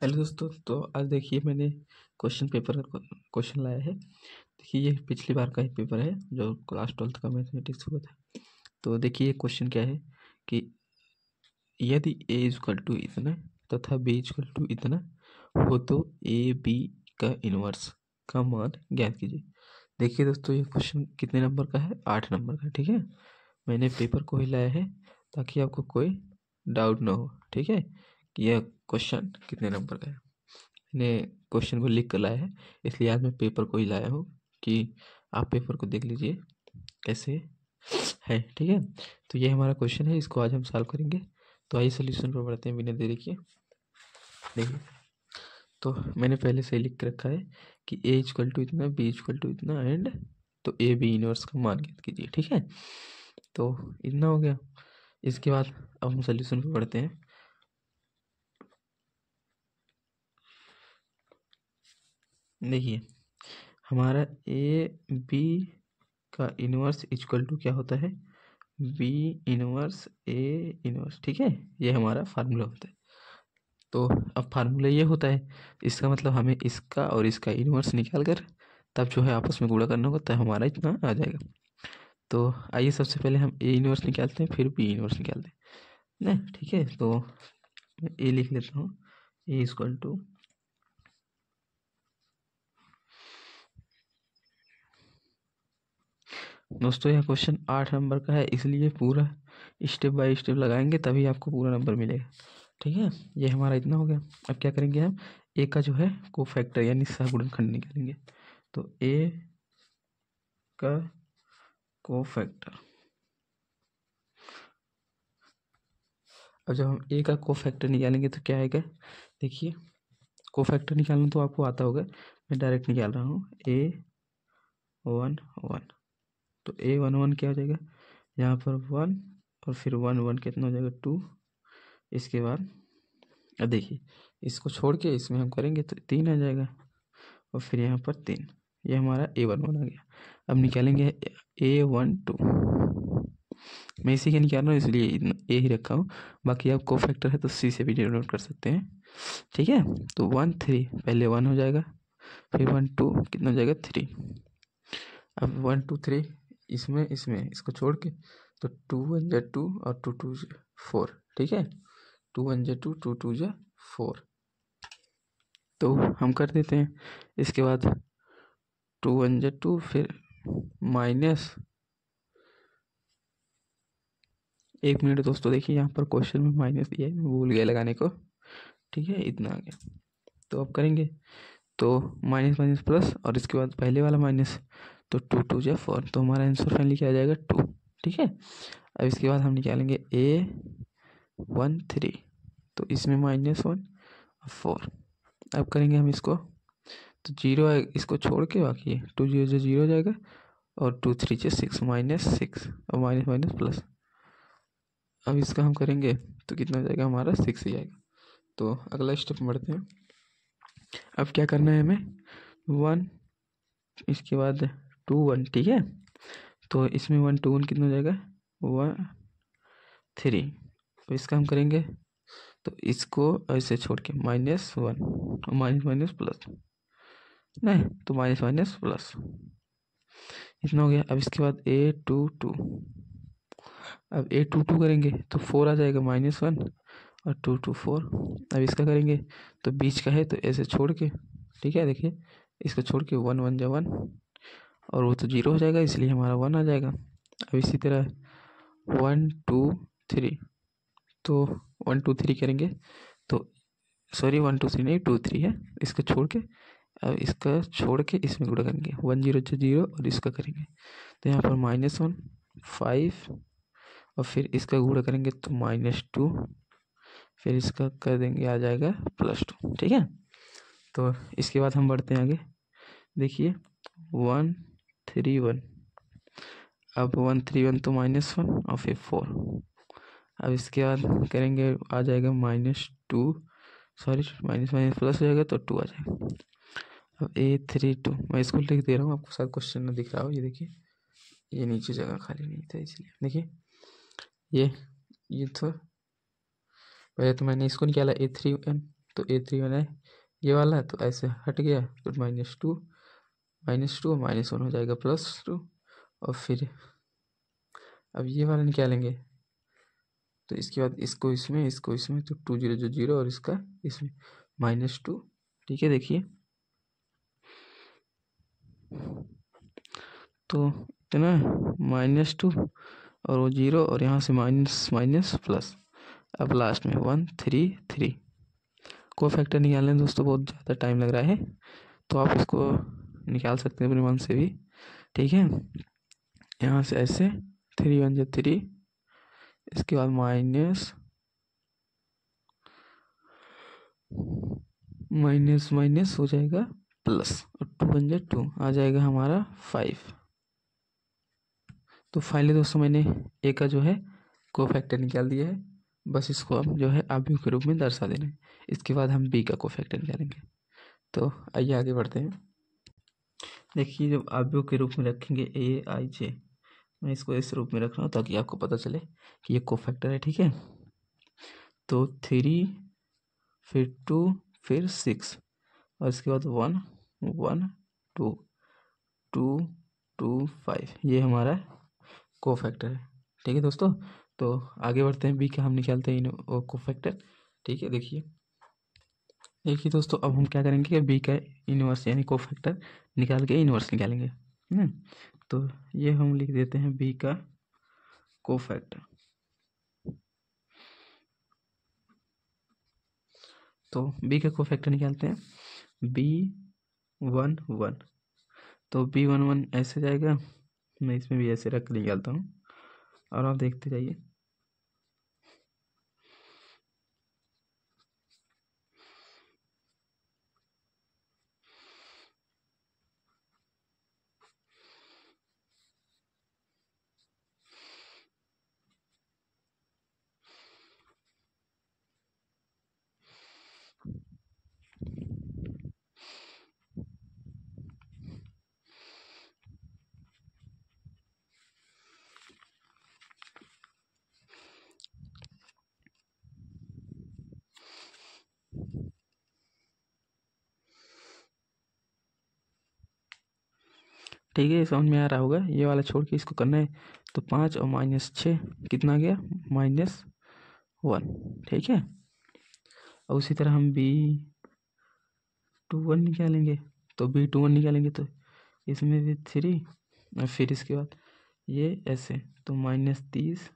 Hello दोस्तों। तो आज देखिए मैंने क्वेश्चन लाया है। देखिए ये पिछली बार का ही पेपर है जो क्लास 12th का मैथमेटिक्स हुआ था। तो देखिए ये क्वेश्चन क्या है कि यदि a इक्वल टू इतना तथा b इक्वल टू इतना हो तो a b का इनवर्स का मान ज्ञात कीजिए। देखिए दोस्तों ये क्वेश्चन कितने नंबर का है? 8 नंबर का। ठीक है, मैंने पेपर को ही लाया है ताकि आपको कोई डाउट ना हो। ठीक है कि यह क्वेश्चन कितने नंबर का है। मैंने क्वेश्चन को लिख कर लाया है, इसलिए आज मैं पेपर को ही लाया हूँ कि आप पेपर को देख लीजिए कैसे है। ठीक है, तो ये हमारा क्वेश्चन है, इसको आज हम सॉल्व करेंगे। तो आइए सोल्यूशन पर बढ़ते हैं बिना देरी के। देखिए तो मैंने पहले से ही लिख के रखा है कि ए इक्वल टू इतना, बी इक्वल टू इतना एंड तो ए बी इनवर्स का मान ज्ञात कीजिए। ठीक है, तो इतना हो गया। इसके बाद अब हम सोल्यूशन पर बढ़ते हैं। देखिए हमारा ए बी का इनवर्स इक्वल टू क्या होता है? B inverse A inverse. ठीक है, ये हमारा फार्मूला होता है। तो अब फार्मूला ये होता है, इसका मतलब हमें इसका और इसका इनवर्स निकाल कर तब जो है आपस में गुणा करना होगा, तब हमारा इतना आ जाएगा। तो आइए सबसे पहले हम ए इनवर्स निकालते हैं, फिर बी इनवर्स निकालते हैं ना। ठीक है, तो मैं ए लिख लेता हूँ। ए इक्वल टू दोस्तों यह क्वेश्चन 8 नंबर का है, इसलिए पूरा स्टेप बाय स्टेप लगाएंगे तभी आपको पूरा नंबर मिलेगा। ठीक है, ये हमारा इतना हो गया। अब क्या करेंगे हम? ए का जो है कोफैक्टर यानी सहगुणनखंड निकालेंगे। तो ए का कोफैक्टर, अब जब हम ए का कोफैक्टर निकालेंगे तो क्या आएगा? देखिए कोफैक्टर निकालना तो आपको आता होगा, मैं डायरेक्ट निकाल रहा हूँ। ए 1 1, तो ए 1 1 क्या हो जाएगा? यहाँ पर 1 और फिर 1 1 कितना हो जाएगा? 2। इसके बाद अब देखिए इसको छोड़ के इसमें हम करेंगे तो 3 आ जाएगा और फिर यहाँ पर 3। ये हमारा A11 आ गया। अब निकालेंगे A12। मैं इसी के निकाल रहा हूँ इसलिए ए ही रखा हूँ, बाकी आप कोफैक्टर है तो सी से भी डिनोट कर सकते हैं। ठीक है, तो 1 3 पहले 1 हो जाएगा, फिर 1 2 कितना हो जाएगा? 3। अब 1 2 3 इसमें इसमें इसको छोड़ के तो 2 1 जा 2 और 2 2 4। ठीक है, 2 1 जा 2 2 2 जा 4। तो हम कर देते हैं। इसके बाद 2 1 जा 2, फिर माइनस, 1 मिनट दोस्तों, देखिए यहाँ पर क्वेश्चन में माइनस दिया है, मैं भूल गया लगाने को। ठीक है, इतना आ गया। तो अब करेंगे तो माइनस माइनस प्लस और इसके बाद पहले वाला माइनस, तो 2 2 जा 4, तो हमारा आंसर फाइनली क्या आ जाएगा? 2। ठीक है, अब इसके बाद हम निकालेंगे A13, तो इसमें -1 और 4। अब करेंगे हम इसको तो 0 इसको छोड़ के बाकी 2 0 जो 0 हो जाएगा और 2 3 से 6 -6 और माइनस माइनस प्लस। अब इसका हम करेंगे तो कितना हो जाएगा? हमारा 6 ही आएगा। तो अगला स्टेप बढ़ते हैं। अब क्या करना है हमें? 1, इसके बाद 2 1। ठीक है, तो इसमें 1 2 1 कितना हो जाएगा? 1 3। तो इसका हम करेंगे तो इसको ऐसे छोड़ के -1 और माइनस माइनस प्लस, नहीं तो माइनस माइनस प्लस, इतना हो गया। अब इसके बाद A22, अब A22 करेंगे तो 4 आ जाएगा, -1 और 2 2 4। अब इसका करेंगे तो बीच का है तो ऐसे छोड़ के, ठीक है, देखिए इसको छोड़ के 1 1 जा 1 और वो तो 0 हो जाएगा, इसलिए हमारा 1 आ जाएगा। अब इसी तरह 1 2 3, तो 1 2 3 करेंगे तो सॉरी 1 2 3 नहीं 2 3 है, इसको छोड़ के, अब इसका छोड़ के इसमें गुणा करेंगे 1 0 से 0 और इसका करेंगे तो यहाँ पर -1 5 और फिर इसका गुणा करेंगे तो -2, फिर इसका कर देंगे आ जाएगा +2। ठीक है, तो इसके बाद हम बढ़ते हैं आगे। देखिए 1 3 1, अब 1 3 1 तो -1 और फिर 4। अब इसके बाद करेंगे आ जाएगा -2, सॉरी माइनस माइनस प्लस हो जाएगा तो 2 आ जाएगा। अब A32 मैं इसको लिख दे रहा हूँ, आपको शायद क्वेश्चन में दिख रहा हो। ये देखिए ये नीचे जगह खाली नहीं था इसलिए देखिए ये तो पहले तो मैंने इसको निकाला A31 तो A3 बना है, ये वाला तो ऐसे हट गया तो -2 और -1 हो जाएगा +2। और फिर अब ये वाला निकालेंगे तो इसके बाद इसको इसमें तो 2 0 जो 0 और इसका इसमें -2। ठीक है, देखिए तो इतना -2 और वो 0 और यहाँ से माइनस माइनस प्लस। अब लास्ट में 1 3 3 को फैक्टर निकालने में दोस्तों बहुत ज़्यादा टाइम लग रहा है, तो आप इसको निकाल सकते हैं अपने मन से भी। ठीक है, यहाँ से ऐसे 3 1 3, इसके बाद माइनस माइनस हो जाएगा प्लस और 2 1 2 आ जाएगा हमारा 5। तो फाइनली दोस्तों मैंने ए का जो है को फैक्टर निकाल दिया है, बस इसको अब जो है आव्यूह के रूप में दर्शा देना है। इसके बाद हम बी का को फैक्टर निकालेंगे। तो आइए आगे बढ़ते हैं। देखिए जब आव्यूह के रूप में रखेंगे ए आई जे, मैं इसको इस रूप में रख रहा हूँ ताकि आपको पता चले कि ये को फैक्टर है। ठीक है, तो 3 फिर 2 फिर 6 और इसके बाद 1 1 2 2 2 5, ये हमारा को फैक्टर है। ठीक है दोस्तों, तो आगे बढ़ते हैं, बी का हम निकालते हैं को फैक्टर। ठीक है, देखिए दोस्तों अब हम क्या करेंगे कि बी का इनवर्स यानी को फैक्टर निकाल के इनवर्स निकालेंगे। तो ये हम लिख देते हैं बी का को फैक्टर। तो बी का को फैक्टर निकालते हैं, B1 1, तो B1 1 ऐसे जाएगा, मैं इसमें भी ऐसे रख कर निकालता हूँ और आप देखते जाइए। ठीक है, समझ में आ रहा होगा, ये वाला छोड़ के इसको करना है। तो 5 और -6 कितना गया, -1। ठीक है, और उसी तरह हम B21 निकालेंगे। तो B21 निकालेंगे तो इसमें भी 3 और फिर इसके बाद ये ऐसे, तो -30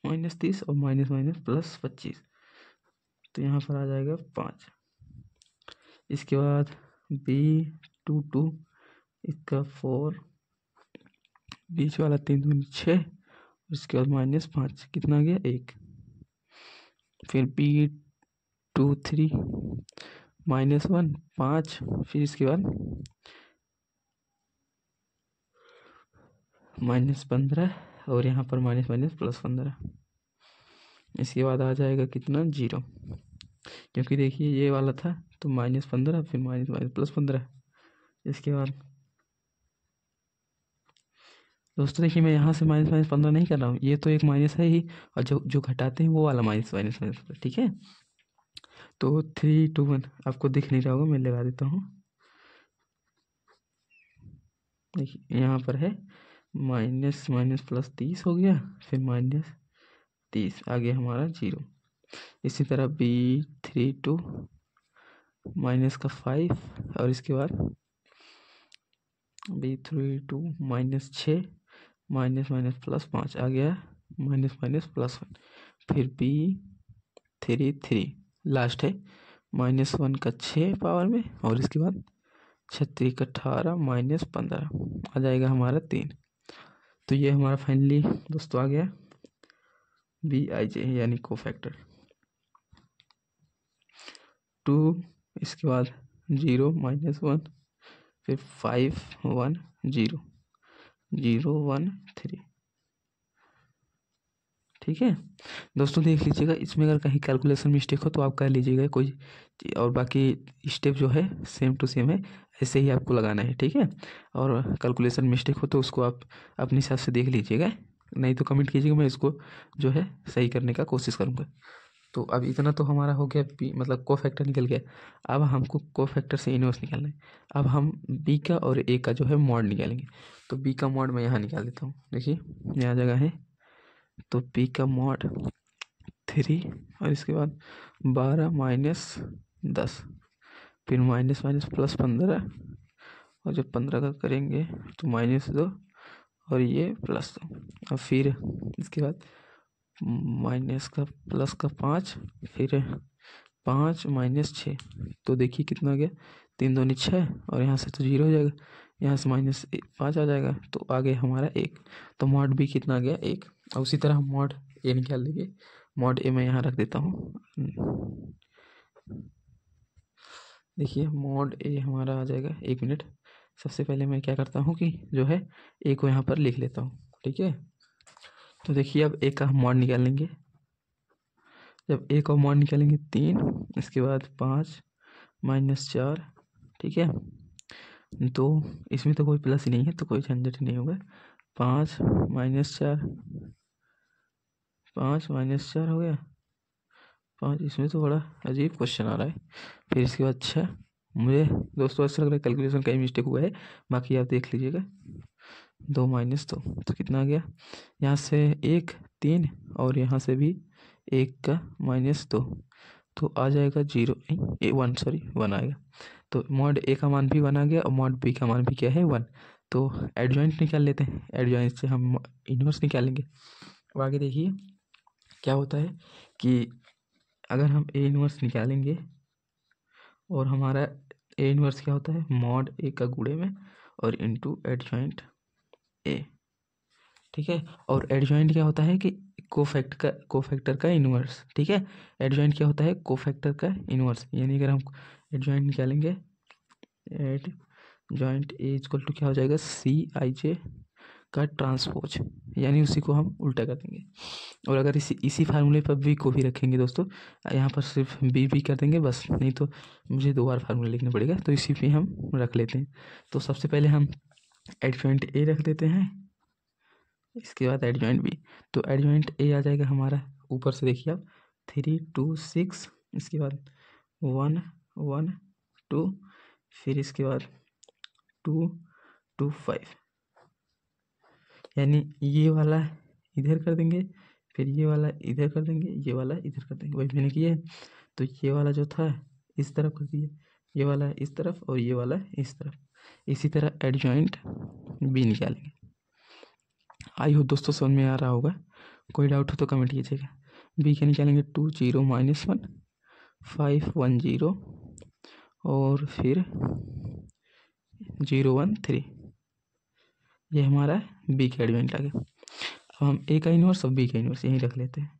और माइनस माइनस +25, तो यहाँ पर आ जाएगा 5। इसके बाद B22, इसका 4, बीच वाला 3 दूनी 6, इसके बाद -5 कितना गया 1। फिर B23 -1 5, फिर इसके बाद -15 और यहाँ पर +15। इसके बाद आ जाएगा कितना 0, क्योंकि देखिए ये वाला था तो -15 फिर +15। इसके बाद दोस्तों देखिए मैं यहाँ से -15 नहीं कर रहा हूँ, ये तो एक माइनस है ही, और जो जो घटाते हैं वो वाला माइनस माइनस माइनस। ठीक है, तो 3 2 1 आपको दिख नहीं रहा होगा, मैं लगा देता हूँ। देखिए यहाँ पर है माइनस माइनस +30 हो गया, फिर -30 आ गया हमारा 0। इसी तरह B32 -5 और इसके बाद B32 -6 -+5 आ गया -+1। फिर B33 लास्ट है -1 का 6 पावर में, और इसके बाद 36 का 18 -15 आ जाएगा हमारा 3। तो ये हमारा फाइनली दोस्तों आ गया BIJ यानी को फैक्टर 2, इसके बाद 0 -1, फिर 5 1 0 0 1 3। ठीक है दोस्तों, देख लीजिएगा, इसमें अगर कहीं कैलकुलेशन मिस्टेक हो तो आप कर लीजिएगा कोई, और बाकी स्टेप जो है सेम टू सेम है, ऐसे ही आपको लगाना है। ठीक है, और कैलकुलेशन मिस्टेक हो तो उसको आप अपने हिसाब से देख लीजिएगा। नहीं तो कमेंट कीजिएगा, मैं इसको जो है सही करने का कोशिश करूँगा। तो अब इतना तो हमारा हो गया बी, मतलब को फैक्टर निकल गया। अब हमको को फैक्टर से इनवर्स निकालना है। अब हम बी का और ए का जो है मॉड निकालेंगे। तो बी का मॉड मैं यहाँ निकाल देता हूँ, देखिए यहाँ जगह है। तो बी का मॉड 3 और इसके बाद 12 माइनस 10, फिर माइनस माइनस प्लस 15, और जब 15 का करेंगे तो -2 और ये +2। और फिर इसके बाद माइनस का प्लस का 5, फिर 5 माइनस 6। तो देखिए कितना गया, 3 दूनी 6, और यहाँ से तो 0 हो जाएगा, यहाँ से -5 आ जाएगा, तो आगे हमारा 1। तो मॉड बी कितना गया 1। और उसी तरह मॉड ए निकाल देंगे। मॉड ए मैं यहाँ रख देता हूँ, देखिए मॉड ए हमारा आ जाएगा। 1 मिनट, सबसे पहले मैं क्या करता हूँ कि जो है ए को यहाँ पर लिख लेता हूँ, ठीक है। तो देखिए अब ए का हम मॉड निकालेंगे। जब ए का मॉड निकालेंगे 3, इसके बाद 5 माइनस 4, ठीक है। तो इसमें तो कोई प्लस ही नहीं है, तो कोई झंझट ही नहीं होगा। 5 माइनस 4, 5 माइनस 4 हो गया 5। इसमें तो बड़ा अजीब क्वेश्चन आ रहा है। फिर इसके बाद 6, मुझे दोस्तों ऐसा लग रहा है कैलकुलेशन का ही मिस्टेक हुआ है, बाकी आप देख लीजिएगा। 2 माइनस 2, तो कितना आ गया, यहाँ से 1 3, और यहाँ से भी 1 का -2, तो आ जाएगा 0 1, सॉरी 1 आएगा। तो मॉड ए का मान भी 1 आ गया और मॉड बी का मान भी क्या है 1। तो एडजॉइंट निकाल लेते हैं, एडजॉइंट से हम इन्वर्स निकालेंगे। अब आगे देखिए क्या होता है कि अगर हम ए इन्वर्स निकालेंगे, और हमारा ए इन्वर्स क्या होता है, मॉड ए का गुणे में और इनटू एडजॉइंट ए, ठीक है। और एडजॉइंट क्या होता है कि कोफैक्टर का इन्वर्स, ठीक है। एडजॉइंट क्या होता है, कोफैक्टर का इन्वर्स, यानी अगर हम एडजॉइंट निकालेंगे, एडजॉइंट ए इक्वल टू क्या हो जाएगा, CIJ का ट्रांसपोज, यानी उसी को हम उल्टा कर देंगे। और अगर इसी फार्मूले पर बी को भी रखेंगे दोस्तों, यहाँ पर सिर्फ बी कर देंगे बस, नहीं तो मुझे 2 बार फार्मूला लिखना पड़ेगा, तो इसी पे हम रख लेते हैं। तो सबसे पहले हम एडजॉइंट ए रख देते हैं, इसके बाद एडजॉइंट बी। तो एडजॉइंट ए आ जाएगा हमारा, ऊपर से देखिए आप 3 2 6, इसके बाद 1 1 2, फिर इसके बाद 2 2 5, यानी ये वाला इधर कर देंगे, फिर ये वाला इधर कर देंगे, ये वाला इधर कर देंगे, वही मैंने किया है। तो ये वाला जो था इस तरफ कर दिए, ये वाला इस तरफ और ये वाला इस तरफ। इसी तरह एडजॉइंट बी निकालेंगे। आई होप दोस्तों समझ में आ रहा होगा, कोई डाउट हो तो कमेंट कीजिएगा। बी के निकालेंगे 2 0 -1 5 1 0 और फिर 0 1 3, ये हमारा बी का एडजॉइंट आ गया। अब हम ए का इन्वर्स और बी का इन्वर्स यहीं रख लेते हैं।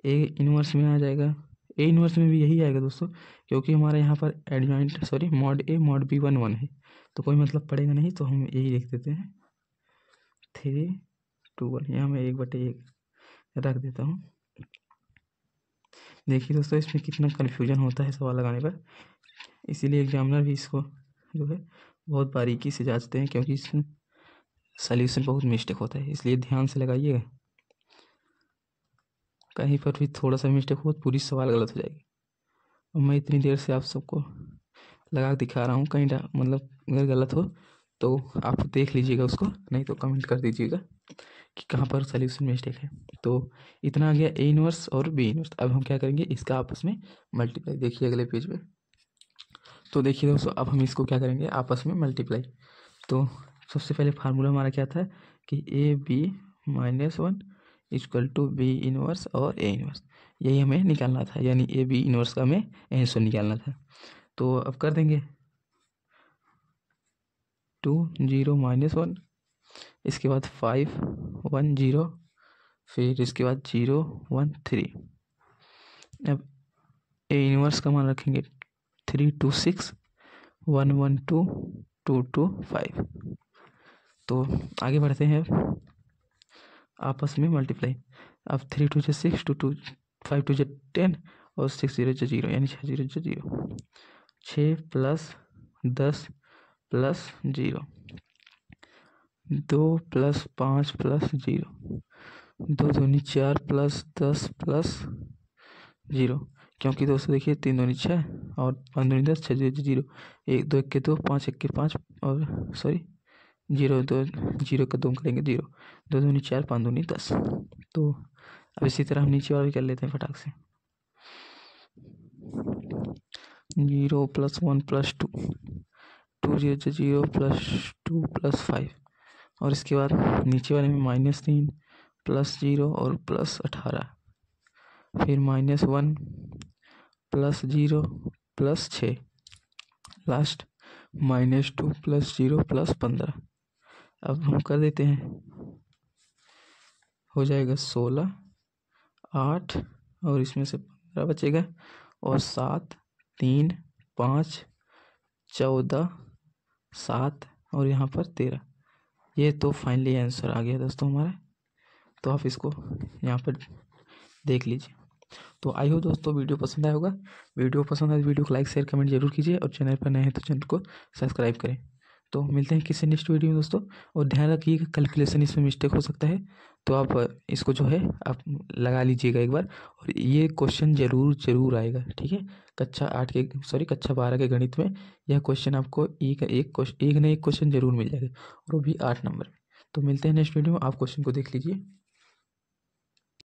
ए इन्वर्स में आ जाएगा, ए इन्वर्स में भी यही आएगा दोस्तों, क्योंकि हमारे यहाँ पर adjoint sorry mod A mod B 1 1 है, तो कोई मतलब पड़ेगा नहीं, तो हम यही लिख देते हैं 3 2 1। यहाँ मैं 1/1 रख देता हूँ। देखिए दोस्तों इसमें कितना कन्फ्यूजन होता है सवाल लगाने पर, इसीलिए एग्जामिनर भी इसको जो है बहुत बारीकी से जांचते हैं, क्योंकि इसमें सॉल्यूशन बहुत मिस्टेक होता है, इसलिए ध्यान से लगाइएगा। कहीं पर भी थोड़ा सा मिस्टेक हो तो पूरी सवाल गलत हो जाएगी। और मैं इतनी देर से आप सबको लगा दिखा रहा हूँ, कहीं मतलब अगर गलत हो तो आप देख लीजिएगा उसको, नहीं तो कमेंट कर दीजिएगा कि कहाँ पर सॉल्यूशन मिस्टेक है। तो इतना आ गया ए इनवर्स और बी इनवर्स। अब हम क्या करेंगे, इसका आपस में मल्टीप्लाई, देखिए अगले पेज पे। तो देखिए दोस्तों अब हम इसको क्या करेंगे, आपस में मल्टीप्लाई। तो सबसे पहले फार्मूला हमारा क्या था कि AB-1 equal to be inverse और ए इनवर्स, यही हमें निकालना था, यानी ए बी इनवर्स का हमें आंसर निकालना था। तो अब कर देंगे 2 0 -1, इसके बाद 5 1 0, फिर इसके बाद 0 1 3। अब ए इनवर्स का मान रखेंगे 3 2 6 1 1 2 2 2 5। तो आगे बढ़ते हैं आपस में मल्टीप्लाई। अब 3 2 6 2 2 5 2 10 और 6 0 0, यानी 6 0 0, 6 + 10 + 0, 2 + 5 + 0, 2 दूनी 4 + 10 + 0, क्योंकि दोस्तों देखिए 3 दूनी 6 और 5 दूनी 10, 6 0, 1 2 1 2, 5 1 5 और सॉरी 0 2 0 का 2 करेंगे 0, 2 दूनी 4 5 दूनी 10। तो अब इसी तरह हम नीचे वाला भी कर लेते हैं फटाक से। 0 + 1 + 2, 2 0 0 + 2 + 5, और इसके बाद नीचे वाले में -3 + 0 और +18, फिर -1 + 0 + 6, लास्ट -2 + 0 + 15। अब हम कर देते हैं, हो जाएगा 16, 8 और इसमें से 15 बचेगा, और 7 3 5 14 7 और यहाँ पर 13। ये तो फाइनली आंसर आ गया दोस्तों हमारा। तो आप इसको यहाँ पर देख लीजिए। तो आई होप दोस्तों वीडियो पसंद आया होगा। वीडियो पसंद आए तो वीडियो को लाइक शेयर कमेंट जरूर कीजिए, और चैनल पर नए हैं तो चैनल को सब्सक्राइब करें। तो मिलते हैं किसी नेक्स्ट वीडियो में दोस्तों। और ध्यान रखिएगा कैलकुलेशन इसमें मिस्टेक हो सकता है, तो आप इसको जो है आप लगा लीजिएगा एक बार, और ये क्वेश्चन जरूर आएगा, ठीक है। कक्षा 12 के गणित में यह क्वेश्चन आपको एक न एक क्वेश्चन जरूर मिल जाएगा, और वो भी 8 नंबर में। तो मिलते हैं नेक्स्ट वीडियो में, आप क्वेश्चन को देख लीजिए।